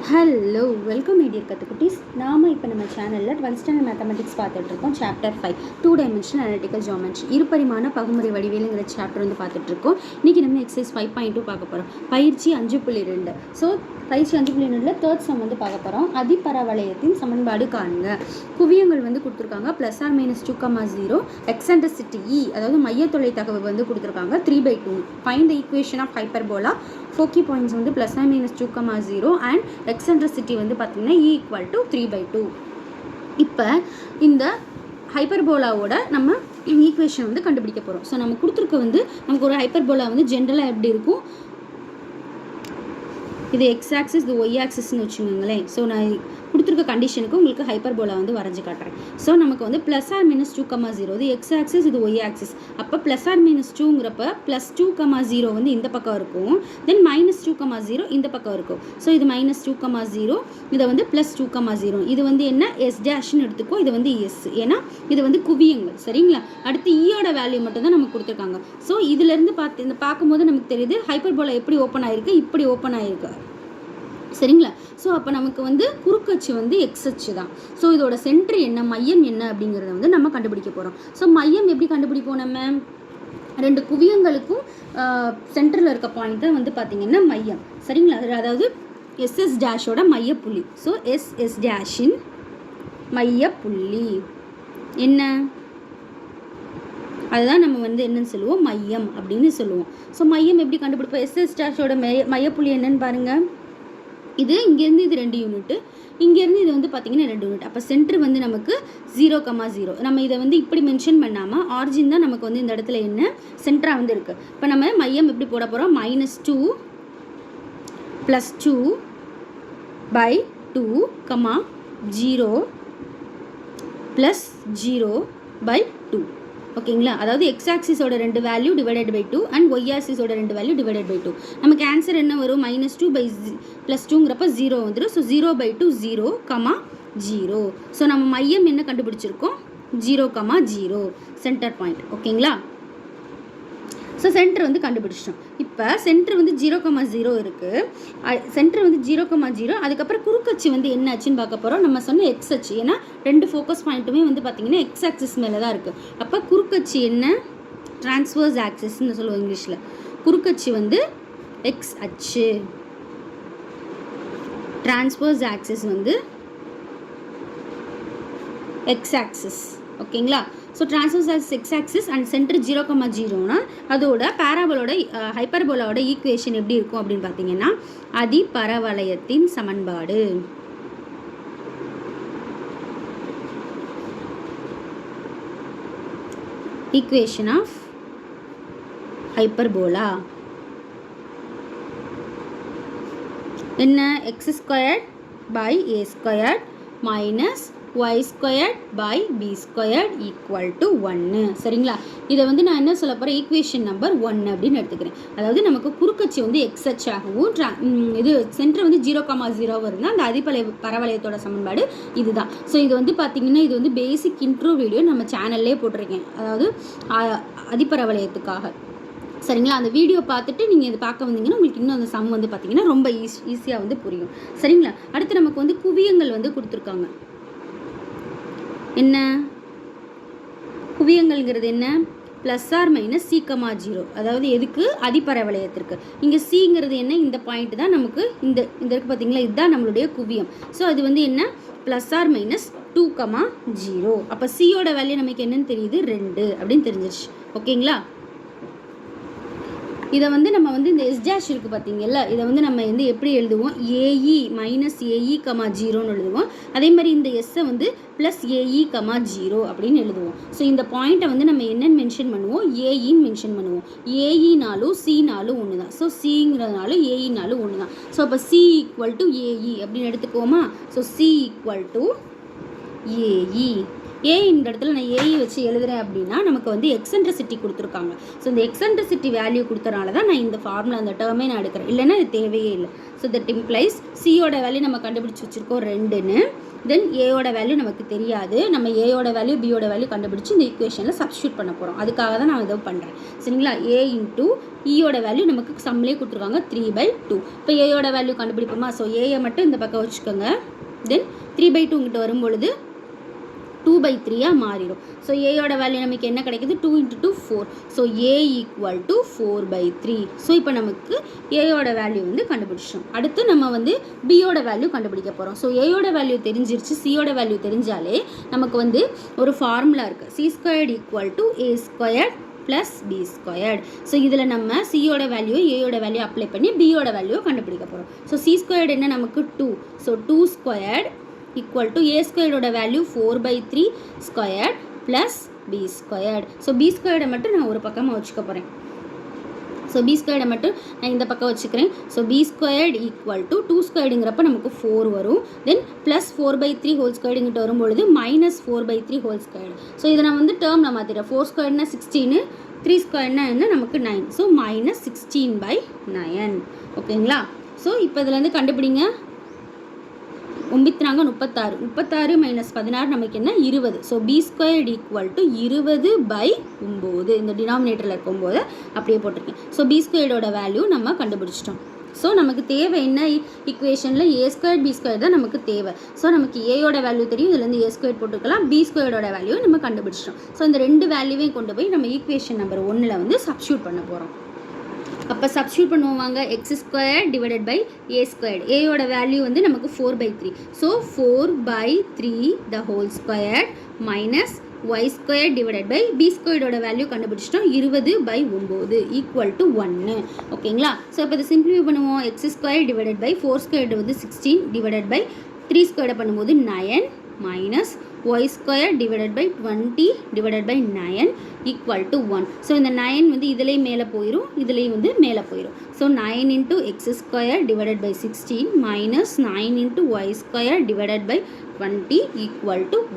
Hello welcome meteor கத்துக்குட்டீஸ். இப்போ நம்ம சேனலில் 12th ஸ்டாண்டர்ட் மேத்தமெட்டிக்ஸ் பார்த்துட்ருக்கோம். சாப்டர் 5 2 டைமென்ஷனல் அனலிட்டிக்கல் ஜியோமெட்ரி இருபரிமாண பகுமுறை வடிவியலுங்கிற சாப்டர் வந்து பார்த்துட்ருக்கோம். இன்றைக்கி நம்ம எக்ஸசைஸ் 5.2 பார்க்க போகிறோம். பயிற்சி 5.2. ஸோ பயிற்சி 5.2ல் தேர்ட் சம் வந்து பார்க்க போகிறோம். அதிபரவளையத்தின் சமன்பாடு காணுங்க. குவியங்கள் வந்து கொடுத்துருக்காங்க. +or-2, எக்ஸென்ட்ரிசிட்டி E, அதாவது மையத்தொலை தகவல் வந்து கொடுத்துருக்காங்க 3/2. Find the equation of hyperbola. Foci points வந்து +or-2, அண்ட் எக்ஸென்ட்ரிசிட்டி வந்து பார்த்திங்கன்னா E = 3/2. இப்போ இந்த ஹைப்பர்போலாவோட நம்ம ஈக்குவேஷன் வந்து கண்டுபிடிக்க போகிறோம். ஸோ நம்ம கொடுத்துருக்க வந்து நமக்கு ஒரு ஹைப்பர்போலா வந்து ஜென்ரலாக எப்படி இருக்கும், இது எக்ஸ் ஆக்சிஸ், இது ஒய் ஆக்சிஸ்ன்னு வச்சுக்கோங்களேன். ஸோ நான் கொடுத்துருக்க கண்டிஷனுக்கு உங்களுக்கு ஹைப்பர்போலா வந்து வரைஞ்சி காட்டுறேன். ஸோ நமக்கு வந்து +or-2, இது எக்ஸ் ஆக்சிஸ், இது ஒய் ஆக்சிஸ். அப்போ +or-2ங்கிறப்ப +2, வந்து இந்த பக்கம் இருக்கும், தென் -2, இந்த பக்கம் இருக்கும். ஸோ இது -2, இதை வந்து +2, இது வந்து என்ன எஸ் டேஷ்னு எடுத்துக்கோ, இது வந்து எஸ், ஏன்னா இது வந்து குவியங்கள். சரிங்களா? அடுத்து ஈயோட வேல்யூ மட்டும் தான் நமக்கு கொடுத்துருக்காங்க. ஸோ இதுலேருந்து பார்க்கும்போது நமக்கு தெரியுது ஹைப்பர்போலா எப்படி ஓப்பன் ஆகிருக்கு, இப்படி ஓப்பன் ஆகிருக்கு. சரிங்களா? ஸோ அப்போ நமக்கு வந்து குறுக்கச்சு வந்து எக்ஸ் அச்சு தான். ஸோ இதோட சென்டர் என்ன, மையம் என்ன அப்படிங்கிறத வந்து நம்ம கண்டுபிடிக்க போகிறோம். ஸோ மையம் எப்படி கண்டுபிடிப்போம், நம்ம ரெண்டு குவியங்களுக்கும் சென்டரில் இருக்க பாயிண்ட் தான் வந்து பார்த்திங்கன்னா மையம். சரிங்களா? அதாவது எஸ்எஸ் டேஷோட மையப்புள்ளி. ஸோ எஸ்எஸ் டேஷின் மையப்புள்ளி என்ன, அதுதான் நம்ம வந்து என்னன்னு சொல்லுவோம், மையம் அப்படின்னு சொல்லுவோம். ஸோ மையம் எப்படி கண்டுபிடிப்போம், எஸ்எஸ் டேஷோட மையப்புள்ளி என்னன்னு பாருங்கள். இது இங்கேருந்து இது 2 யூனிட்டு, இங்கேருந்து இது வந்து பார்த்திங்கன்னா 2 யூனிட். அப்போ சென்டர் வந்து நமக்கு 0,0. நம்ம இதை வந்து இப்படி மென்ஷன் பண்ணாமல் ஆரிஜின் தான் நமக்கு வந்து இந்த இடத்துல என்ன சென்டராக வந்து இருக்குது. இப்போ நம்ம மையம் எப்படி போட போகிறோம், -2 + 2/2, 0 + 0/2. ஓகேங்களா? அதாவது எக்ஸ் ஆக்சிஸோட 2 வேல்யூ /2 அண்ட் ஒய் ஆக்சிஸோட 2 வேல்யூ /2. நமக்கு ஆன்சர் என்ன வரும், -2 + 2ங்கிறப்ப 0 வந்துடும். ஸோ 0/2, 0, 0. ஸோ நம்ம மையம் என்ன கண்டுபிடிச்சிருக்கோம், 0,0 சென்டர் பாயிண்ட். ஓகேங்களா? ஸோ சென்டர் வந்து கண்டுபிடிச்சிட்டோம். இப்போ சென்டர் வந்து 0,0 இருக்குது. சென்டர் வந்து 0,0. அதுக்கப்புறம் குறுக்கச்சு வந்து என்ன ஆச்சுன்னு பார்க்க போகிறோம். நம்ம சொன்ன எக்ஸ் அச்சு, ஏன்னா 2 ஃபோக்கஸ் பாயிண்ட்டுமே வந்து பார்த்திங்கன்னா எக்ஸ் ஆக்சிஸ் மேலே தான் இருக்குது. அப்போ குறுக்கச்சு என்ன, டிரான்ஸ்வர்ஸ் ஆக்சிஸ்ன்னு சொல்லுவோம் இங்கிலீஷில். குறுக்கச்சு வந்து எக்ஸ் அச்சு, டிரான்ஸ்வர்ஸ் ஆக்சிஸ் வந்து எக்ஸ் ஆக்சிஸ். ஓகேங்களா? So transverse axis X axis and centre 0,0னா அதோட பேராபோலோட ஹைப்பர்போலாவோட ஈக்குவேஷன் எப்படி இருக்கும் அப்படின்னு பார்த்தீங்கன்னா, அதிபரவளையத்தின் சமன்பாடு. ஈக்குவேஷன் ஆஃப் ஹைப்பர்போலா என்ன, x² by a² minus y² by b² = 1. சரிங்களா? இதை வந்து நான் என்ன சொல்ல போகிறேன், ஈக்குவேஷன் நம்பர் 1 அப்படின்னு எடுத்துக்கிறேன். அதாவது நமக்கு குறுக்கச்சு வந்து எக்ஸ் அச்சாகவும் இது சென்டர் வந்து 0,0 வருதுன்னா அந்த அதிபரவளையத்தோட சமன்பாடு இதுதான். ஸோ இது வந்து பார்த்திங்கன்னா இது வந்து பேசிக் இன்ட்ரோ வீடியோ நம்ம சேனல்லே போட்டிருக்கேன், அதாவது அதிபரவளையத்துக்காக. சரிங்களா? அந்த வீடியோ பார்த்துட்டு நீங்கள் இது பார்க்க வந்தீங்கன்னா உங்களுக்கு இன்னும் அந்த சம் வந்து பார்த்திங்கன்னா ரொம்ப ஈஸியாக வந்து புரியும். சரிங்களா? அடுத்து நமக்கு வந்து குவியங்கள் வந்து கொடுத்துருக்காங்க. என்ன குவியங்கள்ங்கிறது என்ன, +or-c, அதாவது எதுக்கு, அதிபரவளையத்திற்கு. இங்கே சிங்கிறது என்ன, இந்த பாயிண்ட் தான் நமக்கு இந்த இருக்கு பார்த்தீங்களா, இதுதான் நம்மளுடைய குவியம். ஸோ அது வந்து என்ன, +or-2, 0. அப்போ சியோட வேல்யூ நமக்கு என்னன்னு தெரியுது, 2 அப்படின்னு தெரிஞ்சிருச்சு. ஓகேங்களா? இதை வந்து நம்ம வந்து இந்த எஸ் டேஷ் இருக்குது பார்த்தீங்கல்ல, இதை வந்து நம்ம வந்து எப்படி எழுதுவோம், AE -AE, 0ன்னு எழுதுவோம். அதே மாதிரி இந்த எஸ்ஸை வந்து +AE, 0 அப்படின்னு எழுதுவோம். ஸோ இந்த பாயிண்ட்டை வந்து நம்ம என்னென்னு மென்ஷன் பண்ணுவோம், ஏஇன்னு மென்ஷன் பண்ணுவோம். ஏஇனாலும் சினாலும் ஒன்று தான். ஸோ சிங்கிறதுனாலும் ஏஇனாலும் ஒன்று தான். ஸோ அப்போ C = AE அப்படின்னு எடுத்துக்குவோமா. So C = AE. ஏ இந்த இடத்துல நான் ஏஇ வச்சு எழுதுறேன் அப்படின்னா நமக்கு வந்து எக்ஸென்ட்ரிசிட்டி கொடுத்துருக்காங்க. ஸோ இந்த எக்ஸென்ட்ரிசிட்டி வேல்யூ கொடுத்தனால தான் நான் இந்த ஃபார்முலா அந்த டேர்மே நான் எடுக்கிறேன், இல்லைன்னா இது தேவையே இல்லை. ஸோ தட் இம்ப்ளைஸ் சியோட வேல்யூ நம்ம கண்டுபிடிச்சி வச்சுருக்கோம் 2ன்னு. தென் ஏயோட வேல்யூ நமக்கு தெரியாது, நம்ம ஏயோட வேல்யூ பியோட வேல்யூ கண்டுபிடிச்சி இந்த ஈக்குவேஷனில் சப்ஸ்டியூட் பண்ண போகிறோம். அதுக்காக தான் நான் இதை பண்ணுறேன். சரிங்களா? ஏ இன்ட்டு ஈயோட வேல்யூ நமக்கு சம்லேயே கொடுத்துருக்காங்க 3/2. இப்போ ஏயோட வேல்யூ கண்டுபிடிப்போமா? ஸோ ஏயை மட்டும் இந்த பக்கம் வச்சுக்கோங்க. தென் 3/2 கிட்ட வரும்பொழுது 2/3 மாறிடும். ஸோ ஏயோட வேல்யூ நமக்கு என்ன கிடைக்குது? 2 × 2 4. So A equal to 4/3. So இப்போ நமக்கு ஏயோட வேல்யூ வந்து கண்டுபிடிச்சோம். அடுத்து நம்ம வந்து பியோட வேல்யூ கண்டுபிடிக்க போகிறோம். ஸோ ஏயோட வேல்யூ தெரிஞ்சிருச்சு, சியோட வேல்யூ தெரிஞ்சாலே நமக்கு வந்து ஒரு ஃபார்முலா இருக்குது. C² = A² + B². ஸோ இதில் நம்ம சியோட வேல்யூ ஏயோட வேல்யூ அப்ளை பண்ணி பியோட வேல்யூ கண்டுபிடிக்க போகிறோம். ஸோ C² என்ன நமக்கு 2. So 2² = A² value 4/3² + B². So B² மட்டும் நான் ஒரு பக்கமாக வச்சுக்க போகிறேன். ஸோ B² மட்டும் நான் இந்த பக்கம் வச்சுக்கிறேன். ஸோ B² = 2²ங்கிறப்ப நமக்கு 4 வரும். தென் ப்ளஸ் 4/3² இங்கிட்ட வரும்பொழுது -4/3². ஸோ இதை நான் வந்து டேர்மில் மாற்றிடுறேன். 4² 16, 3² என்ன நமக்கு 9. ஸோ -16/9. ஓகேங்களா? ஸோ இப்போ இதுலேருந்து கண்டுபிடிங்க. 9 36, 36 - 16 நமக்கு என்ன 20. So B² = 20/9. இந்த டினாமினேட்டரில் இருக்கும்போது அப்படியே போட்டிருக்கேன். ஸோ B² வேல்யூ நம்ம கண்டுபிடிச்சிட்டோம். ஸோ நமக்கு தேவை என்ன? ஈக்குவேஷனில் A² B² தான் நமக்கு தேவை. ஸோ நமக்கு ஏயோட வேல்யூ தெரியும், இதுலேருந்து A² போட்டுக்கலாம். B² வேல்யூ நம்ம கண்டுபிடிச்சிட்டோம். ஸோ இந்த 2 வேல்யூவையும் கொண்டு போய் நம்ம ஈக்குவேஷன் நம்பர் 1ல் வந்து சப்ஸ்டியூட் பண்ண போகிறோம். அப்போ சப்ஸ்டியூட் பண்ணுவோம் வாங்க. x² / A². ஏயோட வேல்யூ வந்து நமக்கு 4/3. ஸோ 4/3² -y² / B² வேல்யூ கண்டுபிடிச்சிட்டோம். 20/9 = 1. ஓகேங்களா? ஸோ இப்போ இதை சிம்பிளிஃபை பண்ணுவோம். x² / 4² வந்து 16 /3² பண்ணும்போது 9 -y² / 20/9 = 1. ஸோ இந்த 9 வந்து இதுலேயும் மேலே போயிடும், இதுலேயும் வந்து மேலே போயிடும். So 9 × x² / 16 -9 × y² / 20 =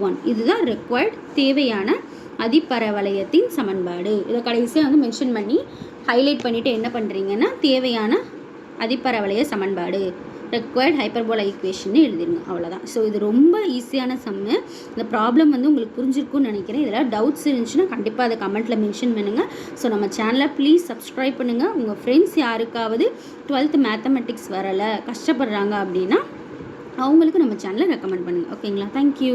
1. இதுதான் ரெக்வயர்ட் தேவையான அதிபரவளையத்தின் சமன்பாடு. இதை கடைசியாக வந்து மென்ஷன் பண்ணி ஹைலைட் பண்ணிவிட்டு என்ன பண்ணுறீங்கன்னா தேவையான அதிபரவளைய சமன்பாடு ரெக்வயர்ட் ஹைப்பர்போலா ஈக்குவேஷன் எழுதிருங்க. அவ்வளோதான். ஸோ இது ரொம்ப ஈஸியான சம்மு. இந்த ப்ராப்ளம் வந்து உங்களுக்கு புரிஞ்சிருக்கும்னு நினைக்கிறேன். இதில் டவுட்ஸ் இருந்துச்சுன்னா கண்டிப்பாக அதை கமெண்ட்டில் மென்ஷன் பண்ணுங்கள். ஸோ நம்ம சேனலை ப்ளீஸ் சப்ஸ்கிரைப் பண்ணுங்கள். உங்கள் ஃப்ரெண்ட்ஸ் யாருக்காவது 12th மேத்தமெட்டிக்ஸ் வரலை, கஷ்டப்படுறாங்க அப்படின்னா அவங்களுக்கு நம்ம சேனலை ரெக்கமெண்ட் பண்ணுங்கள். ஓகேங்களா? தேங்க்யூ.